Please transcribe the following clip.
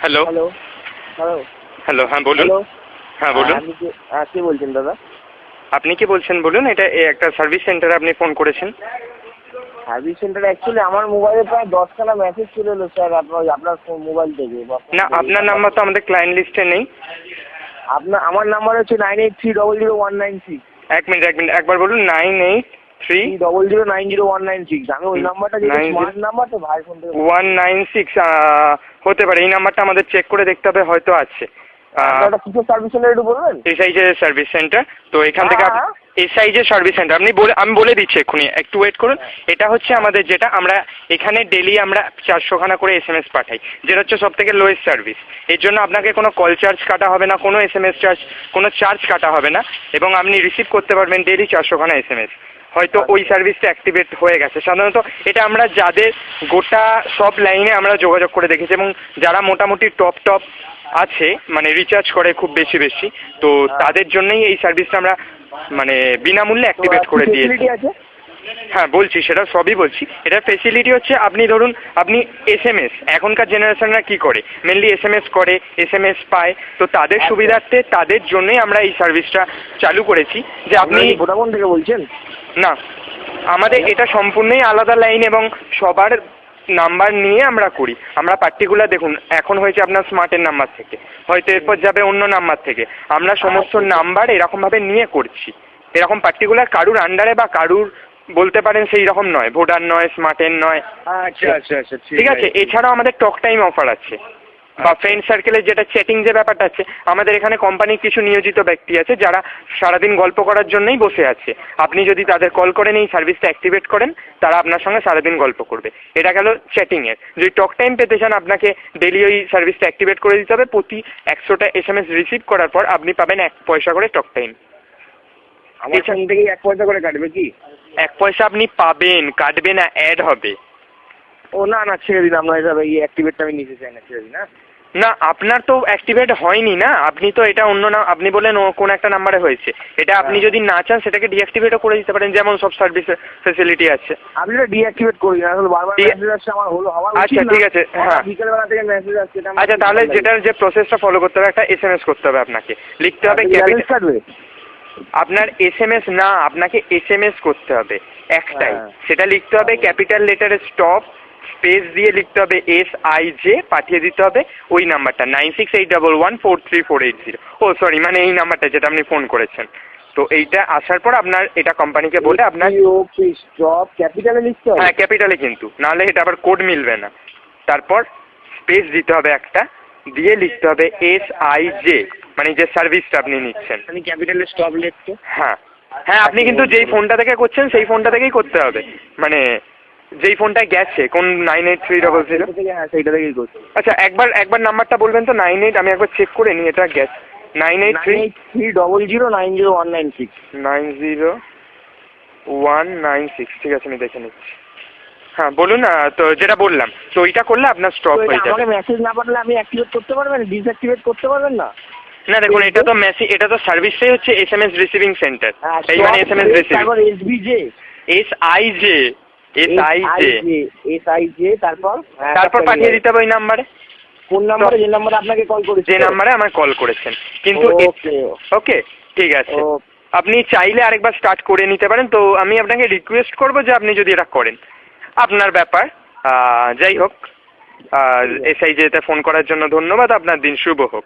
Hello hello hello hello, হ্যাঁ বলুন। Hello হ্যাঁ বলুন। আপনি কে বলছেন দাদা? আপনি কি বলছেন বলুন? এটা একটা সার্ভিস সেন্টারে আপনি ফোন করেছেন। সার্ভিস সেন্টারে অ্যাকচুয়ালি আমার মোবাইলে প্রায় 10খানা মেসেজ চলে এলো স্যার আপনার মোবাইল থেকে বা ফোন না, থেকে। আপনার নাম্বার তো আমাদের ক্লায়েন্ট লিস্টে নেই। আমার নাম্বার হচ্ছে 98300196। এক মিনিট একবার বলুন। 9830 0090196। আমি ওই নাম্বারটা যেটা স্মার্ট নাম্বার তো ভাই ফোন থেকে 196 হতে পারে। এই নাম্বারটা আমাদের চেক করে দেখতে হবে, হয়তো আছে। আপনারা কিসের সার্ভিস সেন্টার একটু বলবেন? এসআইজে সার্ভিস সেন্টার। তো এখান থেকে হ্যাঁ। এসআইজে সার্ভিস সেন্টার আমি বলে দিচ্ছি এক্ষুনি, একটু ওয়েট করুন। এটা হচ্ছে আমাদের যেটা আমরা এখানে ডেলি আমরা 400খানা করে SMS পাঠাই, যেটা হচ্ছে সব থেকে লোয়েস্ট সার্ভিস। এর জন্য আপনাকে কোনো কল চার্জ কাটা হবে না, কোনো SMS চার্জ, কোনো চার্জ কাটা হবে না, এবং আপনি রিসিভ করতে পারবেন ডেলি 400খানা SMS। হয়তো ওই সার্ভিসটা অ্যাক্টিভেট হয়ে গেছে। সাধারণত এটা আমরা যাদের গোটা সব লাইনে আমরা যোগাযোগ করে দেখেছি, এবং যারা মোটামুটি টপ আছে মানে রিচার্জ করে খুব বেশি, তো তাদের জন্যই এই সার্ভিসটা আমরা মানে বিনামূল্যে অ্যাক্টিভেট করে দিয়েছি। হ্যাঁ বলছি, সেটা সবই বলছি। এটার ফেসিলিটি হচ্ছে আপনি SMS, এখনকার জেনারেশনরা কি করে, মেনলি SMS করে, SMS পায়, তো তাদের সুবিধার্থে তাদের জন্যই আমরা এই সার্ভিসটা চালু করেছি। যে আপনি ভোডাফোন থেকে বলছেন? না, আমাদের এটা সম্পূর্ণই আলাদা লাইন, এবং সবার নাম্বার নিয়ে আমরা করি। আমরা পার্টিকুলার দেখুন, এখন হয়েছে আপনার স্মার্টের নাম্বার থেকে, হয়তো এরপর যাবে অন্য নাম্বার থেকে। আমরা সমস্ত নাম্বার এরকমভাবে নিয়ে করছি। এরকম পার্টিকুলার কারুর আন্ডারে বা কারুর বলতে পারেন সেই রকম নয়, ভোডার নয়, স্মার্টের নয়। আচ্ছা ঠিক আছে। এছাড়াও আমাদের টক টাইম অফার আছে, বা ফ্রেন্ড সার্কেলের যেটা চ্যাটিং যে ব্যাপারটা আছে। আমাদের এখানে কোম্পানির কিছু নিয়োজিত ব্যক্তি আছে যারা সারাদিন গল্প করার জন্যই বসে আছে। আপনি যদি তাদের কল করেন, এই সার্ভিসটা অ্যাক্টিভেট করেন, তারা আপনার সঙ্গে সারাদিন গল্প করবে। এটা গেল চ্যাটিংয়ের। যদি টক টাইম পেতে চান, আপনাকে ডেলি ওই সার্ভিসটা অ্যাক্টিভেট করে দিতে হবে। প্রতি 100টা SMS রিসিভ করার পর আপনি পাবেন 1 পয়সা করে টক টাইম। আমার এখান থেকে 1 পয়সা করে কাটবে কি? 1 পয়সা আপনি পাবেন, কাটবে না, অ্যাড হবে। ও না ছেড়ে দিন, আমরা এটা এই অ্যাক্টিভেটটা আমি নিতে চাই না, ছেড়ে দিন। না, আপনার তো অ্যাক্টিভেট হয়নি না, আপনি তো এটা অন্য না, আপনি বলেন কোন একটা নাম্বারে হয়েছে। এটা আপনি যদি না চান সেটাকে ডিঅ্যাক্টিভেটও করে দিতে পারেন, যেমন সব সার্ভিসের ফ্যাসিলিটি আছে। আপনি এটা ডিঅ্যাক্টিভেট করুন, আসলে বারবার মেসেজ আসছে, আমার হওয়ার উচিত আচ্ছা না। ঠিক আছে, হ্যাঁ বিকেলবেলা থেকে মেসেজ আসছে। আচ্ছা, তাহলে যেটার যে প্রসেসটা ফলো করতে হবে, একটা SMS করতে হবে আপনাকে, লিখতে হবে আপনার SMS না, আপনাকে SMS করতে হবে একটাই। সেটা লিখতে হবে ক্যাপিটাল লেটারে স্টপ, স্পেস দিয়ে লিখতে হবে SIJ, পাঠিয়ে দিতে হবে ওই নাম্বারটা 9681143480। ও সরি, মানে এই নাম্বারটা যেটা আপনি ফোন করেছেন। তো এইটা আসার পর আপনার এটা কোম্পানিকে বলে আপনার স্টপ ক্যাপিটালে লিখতে হবে। হ্যাঁ ক্যাপিটালে, কিন্তু নাহলে এটা আবার কোড মিলবে না। তারপর স্পেস দিতে হবে একটা, দিয়ে লিখতে হবে SIJ, মানে যে সার্ভিসটা আপনি নিচ্ছেন। আপনি ক্যাপিটালে স্টপ লিখতে। হ্যাঁ আপনি কিন্তু যেই ফোনটা থেকে করছেন সেই ফোনটা থেকেই করতে হবে, মানে যেই ফোনটা গেছে কোন 98300। হ্যাঁ সেইটা থেকেই করতে। আচ্ছা একবার নাম্বারটা বলবেন তো। 98, আমি একবার চেক করে নিই এটা গেছে। 9830090196। 90196, ঠিক আছে, আমি দেখে নিচ্ছি। হ্যাঁ বলুন। তো যেটা বললাম, তো ওইটা করলে আপনার স্টপ হয়ে যাবে। আমাকে মেসেজ না পাঠালে আমি অ্যাক্টিভেট করতে পারবেন, ডিসঅ্যাক্টিভেট করতে পারবেন না? না দেখুন, এটা তো সার্ভিসটাই হচ্ছে SMS রিসিভিং সেন্টার। এই মানে SMS রিসিভিং। তারপর SBJ, SIJ তারপর পাঠিয়ে দিতে হবে ওই নাম্বারে। কোন নাম্বারে? যে নাম্বারে আপনাকে কল করেছি, যে নাম্বারে আমার কল করেছেন। কিন্তু ওকে ঠিক আছে, আপনি চাইলে আরেকবার স্টার্ট করে নিতে পারেন। তো আমি আপনাকে রিকোয়েস্ট করব যে আপনি যদি এটা করেন, আপনার ব্যাপার। যাই হোক, SIJতে ফোন করার জন্য ধন্যবাদ। আপনার দিন শুভ হোক।